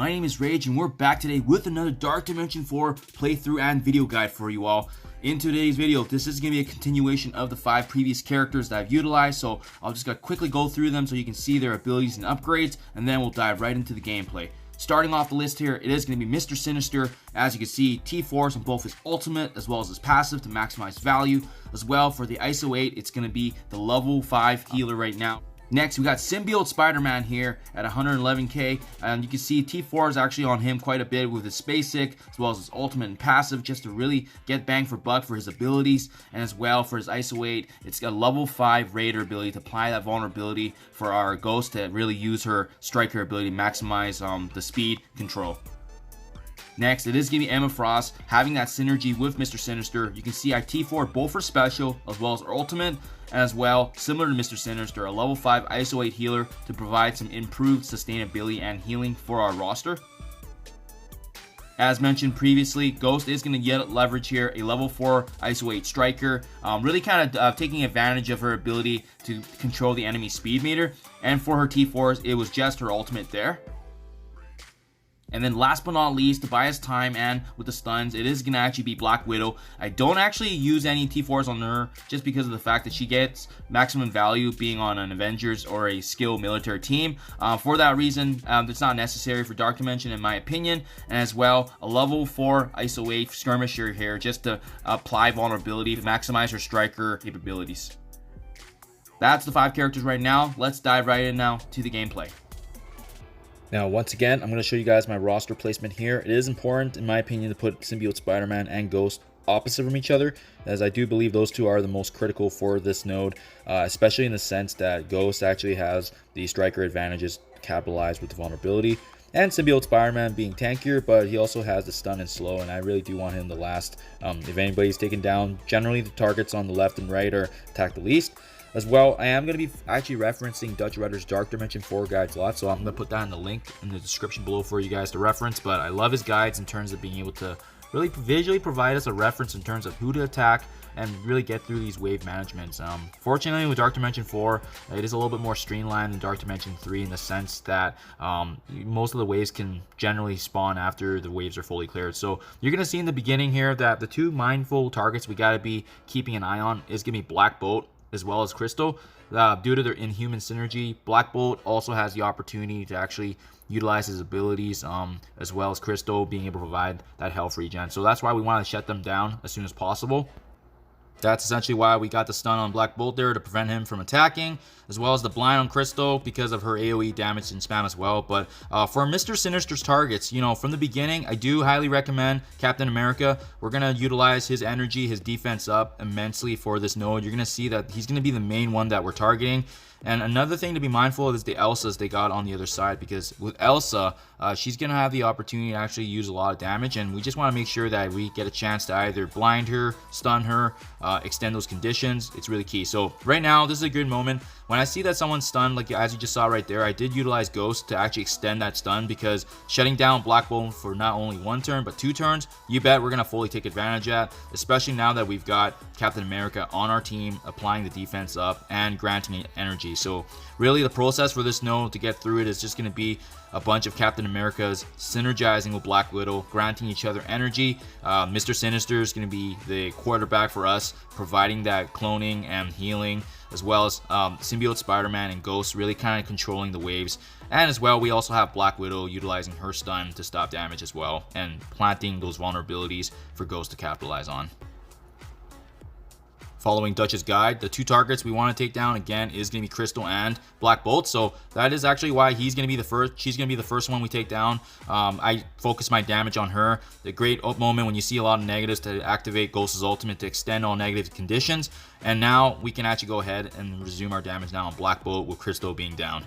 my name is Rage and we're back today with another Dark Dimension 4 playthrough and video guide for you all. In today's video, this is going to be a continuation of the 5 previous characters that I've utilized, so I'll just quickly go through them so you can see their abilities and upgrades, and then we'll dive right into the gameplay. Starting off the list here, it is going to be Mr. Sinister. As you can see, T4s on both his ultimate as well as his passive to maximize value. As well, for the ISO 8, it's going to be the level 5 healer right now. Next, we got Symbiote Spider-Man here at 111k, and you can see T4 is actually on him quite a bit with his Space Sick, as well as his ultimate and passive, just to really get bang for buck for his abilities, and as well for his ISO 8, it's got a level 5 Raider ability to apply that vulnerability for our Ghost to really use her Striker ability to maximize the speed control. Next, it is going to be Emma Frost, having that synergy with Mr. Sinister. You can see our T4 both for special, as well as our ultimate, and as well, similar to Mr. Sinister, a level 5 ISO 8 healer to provide some improved sustainability and healing for our roster. As mentioned previously, Ghost is going to get leverage here, a level 4 ISO 8 striker, really kind of taking advantage of her ability to control the enemy speed meter, and for her T4s, it was just her ultimate there. And then last but not least, to buy us time and with the stuns, it is going to actually be Black Widow. I don't actually use any T4s on her just because of the fact that she gets maximum value being on an Avengers or a skilled military team. For that reason, it's not necessary for Dark Dimension in my opinion. And as well, a level 4 ISO 8 skirmisher here just to apply vulnerability to maximize her striker capabilities. That's the 5 characters right now. Let's dive right in now to the gameplay. Now, once again, I'm going to show you guys my roster placement here. It is important, in my opinion, to put Symbiote Spider-Man and Ghost opposite from each other, as I do believe those two are the most critical for this node, especially in the sense that Ghost actually has the striker advantages capitalized with the vulnerability, and Symbiote Spider-Man being tankier, but he also has the stun and slow, and I really do want him to last. If anybody's taken down, generally the targets on the left and right are attacked the least. As well, I am going to be actually referencing Dutch Rudder's Dark Dimension 4 guides a lot, so I'm going to put that in the link in the description below for you guys to reference. But I love his guides in terms of being able to really visually provide us a reference in terms of who to attack and really get through these wave managements. Fortunately, with Dark Dimension 4, it is a little bit more streamlined than Dark Dimension 3 in the sense that most of the waves can generally spawn after the waves are fully cleared. So you're going to see in the beginning here that the 2 mindful targets we got to be keeping an eye on is going to be Black Bolt as well as Crystal. Due to their inhuman synergy, Black Bolt also has the opportunity to actually utilize his abilities, as well as Crystal being able to provide that health regen. So that's why we want to shut them down as soon as possible. That's essentially why we got the stun on Black Bolt there, to prevent him from attacking, as well as the blind on Crystal because of her AoE damage and spam as well. But for Mr. Sinister's targets, you know, from the beginning, I do highly recommend Captain America. We're going to utilize his energy, his defense up immensely for this node. You're going to see that he's going to be the main one that we're targeting. And another thing to be mindful of is the Elsas they got on the other side, because with Elsa, she's going to have the opportunity to actually use a lot of damage, and we just want to make sure that we get a chance to either blind her, stun her, extend those conditions. It's really key. So right now, this is a good moment. When I see that someone's stunned, like as you just saw right there, I did utilize Ghost to actually extend that stun, because shutting down Black Bolt for not only 1 turn, but 2 turns, you bet we're going to fully take advantage of that, especially now that we've got Captain America on our team, applying the defense up and granting it energy. So really the process for this node to get through it is just going to be a bunch of Captain Americas synergizing with Black Widow, granting each other energy. Mr. Sinister is going to be the quarterback for us, providing that cloning and healing, as well as Symbiote Spider-Man and Ghost really kind of controlling the waves. And as well, we also have Black Widow utilizing her stun to stop damage as well, and planting those vulnerabilities for Ghost to capitalize on. Following Dutch's guide, the 2 targets we want to take down again is going to be Crystal and Black Bolt. So that is actually why he's going to be the first. She's going to be the first one we take down. I focus my damage on her. The great moment when you see a lot of negatives to activate Ghost's ultimate to extend all negative conditions. And now we can actually go ahead and resume our damage now on Black Bolt with Crystal being down.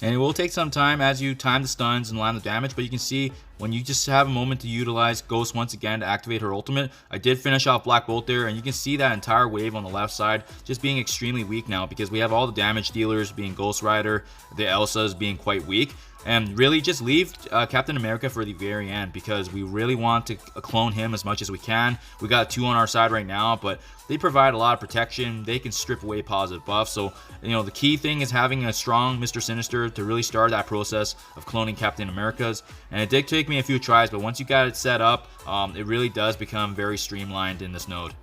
And it will take some time as you time the stuns and land the damage, but you can see when you just have a moment to utilize Ghost once again to activate her ultimate. I did finish off Black Bolt there, and you can see that entire wave on the left side just being extremely weak now, because we have all the damage dealers being Ghost Rider, the Elsas being quite weak. And really just leave Captain America for the very end, because we really want to clone him as much as we can. We got 2 on our side right now, but they provide a lot of protection. They can strip away positive buffs. So, you know, the key thing is having a strong Mr. Sinister to really start that process of cloning Captain America's. And it did take me a few tries, but once you got it set up, it really does become very streamlined in this node.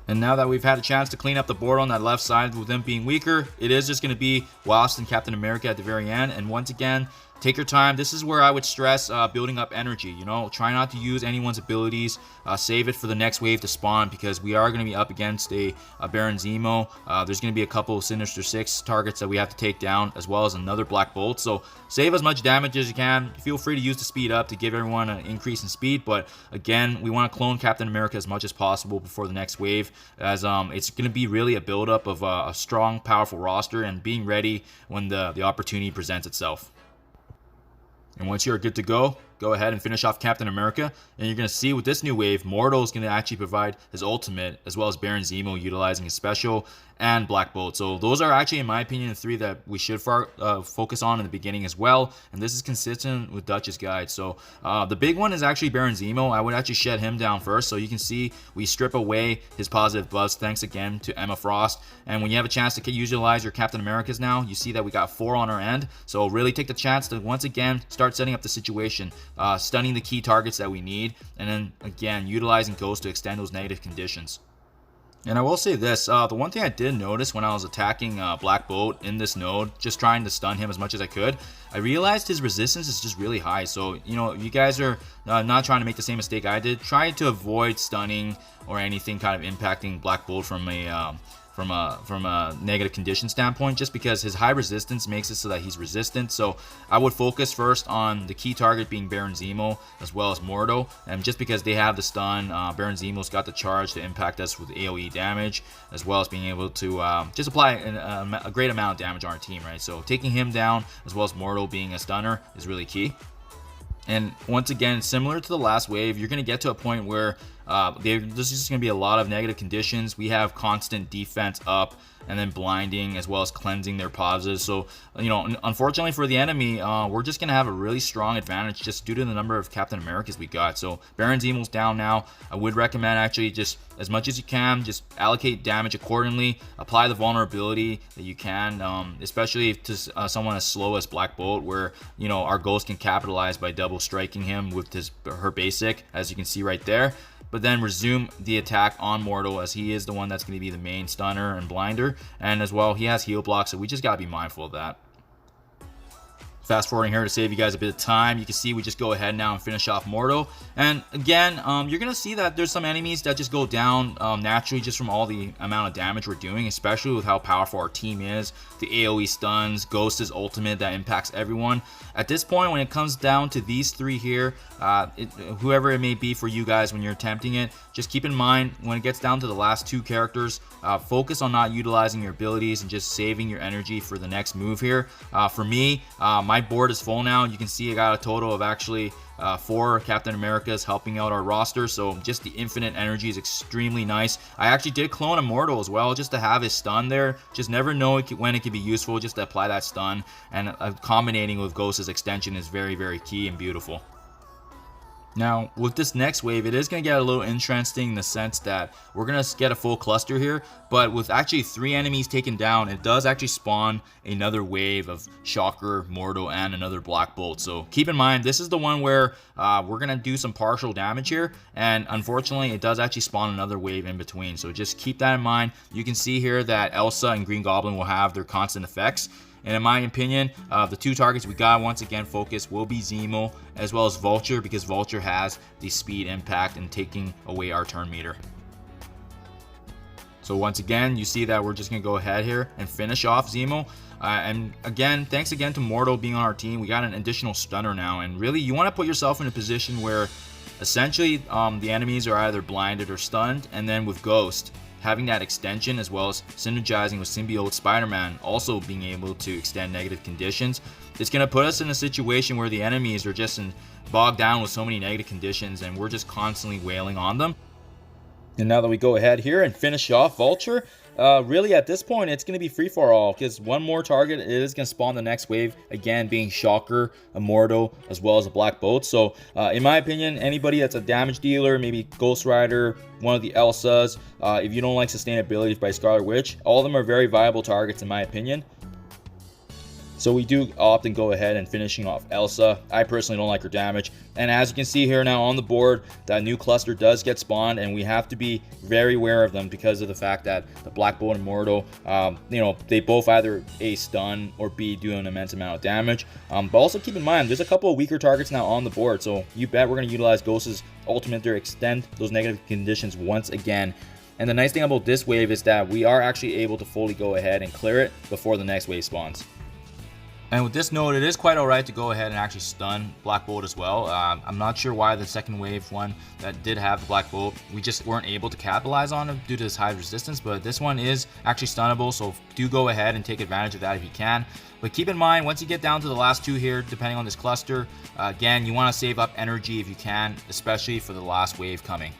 And now that we've had a chance to clean up the board on that left side with them being weaker, it is just going to be Wasp and Captain America at the very end. And once again, take your time. This is where I would stress building up energy. You know, try not to use anyone's abilities. Save it for the next wave to spawn, because we are going to be up against a Baron Zemo. There's going to be a couple of Sinister Six targets that we have to take down, as well as another Black Bolt. So save as much damage as you can. Feel free to use the speed up to give everyone an increase in speed. But again, we want to clone Captain America as much as possible before the next wave, as it's going to be really a buildup of a strong, powerful roster and being ready when the opportunity presents itself. And once you're good to go ahead and finish off Captain America. And you're going to see with this new wave, Mordo is going to actually provide his ultimate, as well as Baron Zemo utilizing his special, and Black Bolt. So those are actually, in my opinion, the 3 that we should focus on in the beginning as well. And this is consistent with Dutch's guide. So the big one is actually Baron Zemo. I would actually shed him down first. So you can see we strip away his positive buffs, thanks again to Emma Frost. And when you have a chance to utilize your Captain Americas now, you see that we got 4 on our end. So really take the chance to once again start setting up the situation, stunning the key targets that we need, and then again utilizing Ghost to extend those negative conditions. And I will say this, the one thing I did notice when I was attacking Black Bolt in this node, just trying to stun him as much as I could, I realized his resistance is just really high. So, you know, if you guys are not trying to make the same mistake I did, try to avoid stunning or anything kind of impacting Black Bolt from a negative condition standpoint, just because his high resistance makes it so that he's resistant. So I would focus first on the key target being Baron Zemo as well as Mordo, and just because they have the stun, Baron Zemo's got the charge to impact us with AoE damage, as well as being able to just apply a great amount of damage on our team, right? So taking him down as well as Mordo being a stunner is really key. And once again, similar to the last wave, you're going to get to a point where there's just going to be a lot of negative conditions. We have constant defense up, and then blinding, as well as cleansing their pauses. So, you know, unfortunately for the enemy, we're just going to have a really strong advantage just due to the number of Captain Americas we got. So Baron Zemo's down now. I would recommend actually just as much as you can, just allocate damage accordingly, apply the vulnerability that you can, especially to someone as slow as Black Bolt, where, you know, our Ghost can capitalize by double striking him with her basic, as you can see right there. But then resume the attack on Mordo, as he is the one that's going to be the main stunner and blinder. And as well, he has heal blocks, so we just got to be mindful of that. Fast forwarding here to save you guys a bit of time, you can see we just go ahead now and finish off Mordo. And again, you're going to see that there's some enemies that just go down naturally just from all the amount of damage we're doing, especially with how powerful our team is. The AoE stuns, Ghost's ultimate that impacts everyone. At this point, when it comes down to these 3 here, whoever it may be for you guys when you're attempting it, just keep in mind when it gets down to the last 2 characters, focus on not utilizing your abilities and just saving your energy for the next move here. For me, my board is full now. You can see I got a total of actually 4 Captain Americas helping out our roster, so just the infinite energy is extremely nice. I actually did clone a Mortal as well, just to have his stun there. Just never know when it could be useful, just to apply that stun, and combinating with Ghost's extension is very, very key and beautiful. Now, with this next wave, it is going to get a little interesting in the sense that we're going to get a full cluster here, but with actually 3 enemies taken down, it does actually spawn another wave of Shocker, Mordo, and another Black Bolt. So keep in mind, this is the one where we're going to do some partial damage here, and unfortunately, it does actually spawn another wave in between. So just keep that in mind. You can see here that Elsa and Green Goblin will have their constant effects. And in my opinion, the 2 targets we got, once again, focus will be Zemo as well as Vulture, because Vulture has the speed impact and taking away our turn meter. So once again, you see that we're just going to go ahead here and finish off Zemo. And again, thanks again to Mordo being on our team. We got an additional stunner now. And really, you want to put yourself in a position where essentially the enemies are either blinded or stunned. And then with Ghost, having that extension as well as synergizing with Symbiote Spider-Man, also being able to extend negative conditions, it's going to put us in a situation where the enemies are just bogged down with so many negative conditions, and we're just constantly wailing on them. And now that we go ahead here and finish off Vulture, really at this point it's going to be free for all, because one more target it is going to spawn the next wave, again being Shocker, Immortal, as well as a Black Bolt. So in my opinion, anybody that's a damage dealer, maybe Ghost Rider, one of the Elsas, if you don't like sustainability by Scarlet Witch, all of them are very viable targets in my opinion. So we do often go ahead and finishing off Elsa. I personally don't like her damage. And as you can see here now on the board, that new cluster does get spawned, and we have to be very aware of them because of the fact that the Black Bolt and Immortal, you know, they both either A, stun, or B, do an immense amount of damage. But also keep in mind, there's a couple of weaker targets now on the board, so you bet we're going to utilize Ghost's ultimate to extend those negative conditions once again. And the nice thing about this wave is that we are actually able to fully go ahead and clear it before the next wave spawns. And with this node, it is quite alright to go ahead and actually stun Black Bolt as well. I'm not sure why the second wave one that did have the Black Bolt, we just weren't able to capitalize on it due to this high resistance, but this one is actually stunnable, so do go ahead and take advantage of that if you can. But keep in mind, once you get down to the last two here, depending on this cluster, again, you want to save up energy if you can, especially for the last wave coming.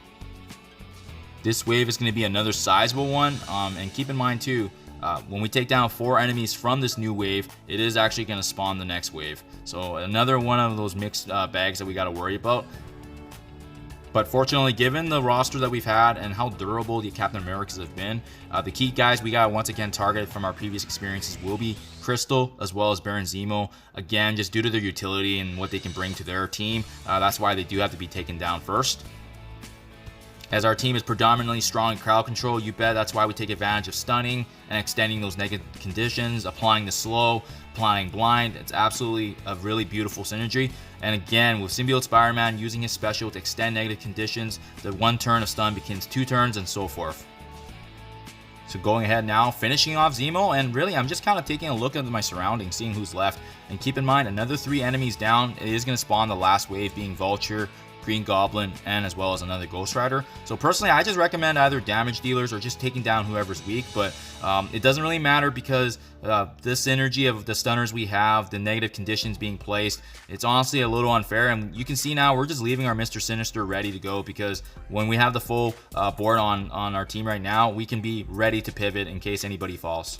This wave is going to be another sizable one, and keep in mind too, when we take down 4 enemies from this new wave, it is actually going to spawn the next wave. So another one of those mixed bags that we got to worry about. But fortunately, given the roster that we've had and how durable the Captain Americas have been, the key guys we got once again targeted from our previous experiences will be Crystal as well as Baron Zemo. Again, just due to their utility and what they can bring to their team, that's why they do have to be taken down first. As our team is predominantly strong in crowd control, you bet that's why we take advantage of stunning and extending those negative conditions, applying the slow, applying blind. It's absolutely a really beautiful synergy. And again, with Symbiote Spider-Man using his special to extend negative conditions, the 1 turn of stun becomes 2 turns and so forth. So going ahead now, finishing off Zemo, and really I'm just kind of taking a look at my surroundings, seeing who's left. And keep in mind, another 3 enemies down, it is going to spawn the last wave, being Vulture, Green Goblin, and as well as another Ghost Rider. So personally, I just recommend either damage dealers or just taking down whoever's weak, but it doesn't really matter because this synergy of the stunners we have, the negative conditions being placed, it's honestly a little unfair. And you can see now we're just leaving our Mr. Sinister ready to go, because when we have the full board on our team right now, we can be ready to pivot in case anybody falls.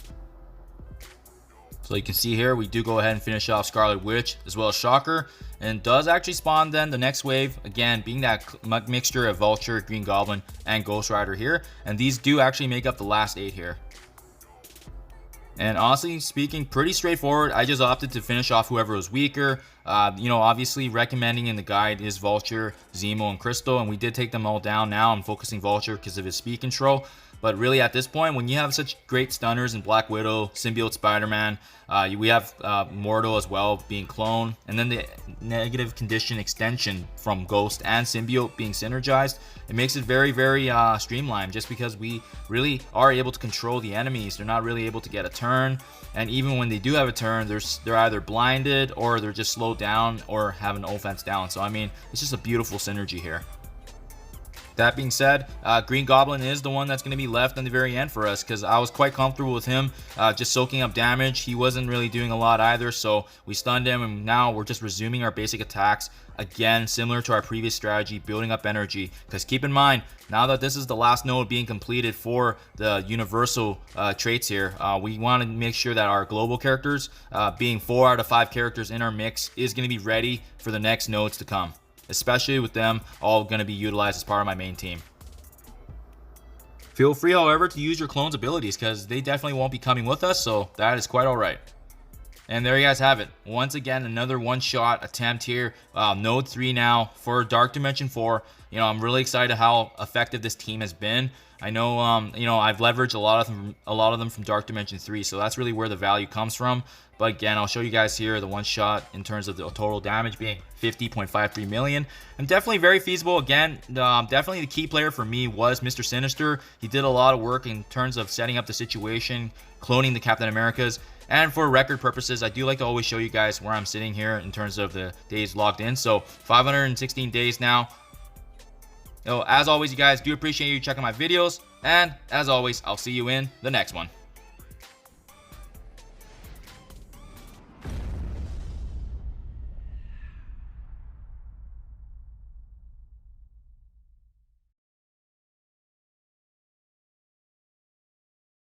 So you can see here, we do go ahead and finish off Scarlet Witch as well as Shocker, and does actually spawn then the next wave, again being that mixture of Vulture, Green Goblin, and Ghost Rider here, and these do actually make up the last 8 here. And honestly speaking, pretty straightforward. I just opted to finish off whoever was weaker. You know, obviously recommending in the guide is Vulture, Zemo, and Crystal, and we did take them all down. Now I'm focusing Vulture because of his speed control. But really at this point, when you have such great stunners in Black Widow, Symbiote Spider-Man, we have Mortal as well being clone, and then the negative condition extension from Ghost and Symbiote being synergized, it makes it very, very streamlined, just because we really are able to control the enemies. They're not really able to get a turn, and even when they do have a turn, they're either blinded or they're just slowed down or have an offense down. So I mean, it's just a beautiful synergy here. That being said, Green Goblin is the one that's going to be left in the very end for us, because I was quite comfortable with him just soaking up damage. He wasn't really doing a lot either, so we stunned him, and now we're just resuming our basic attacks. Again, similar to our previous strategy, building up energy, because keep in mind, now that this is the last node being completed for the universal traits here, we want to make sure that our global characters, being 4 out of 5 characters in our mix, is going to be ready for the next nodes to come, especially with them all going to be utilized as part of my main team. Feel free, however, to use your clone's abilities, because they definitely won't be coming with us, so that is quite alright. And there you guys have it. Once again, another one-shot attempt here. Node 3 now for Dark Dimension 4. You know, I'm really excited how effective this team has been. I know, you know, I've leveraged a lot of them from Dark Dimension 3, so that's really where the value comes from. But again, I'll show you guys here the one shot in terms of the total damage being 50.53 million, and definitely very feasible. Again, definitely the key player for me was Mr. Sinister. He did a lot of work in terms of setting up the situation, cloning the Captain Americas. And for record purposes, I do like to always show you guys where I'm sitting here in terms of the days logged in. So 516 days now. You know, as always, you guys, do appreciate you checking my videos. And as always, I'll see you in the next one.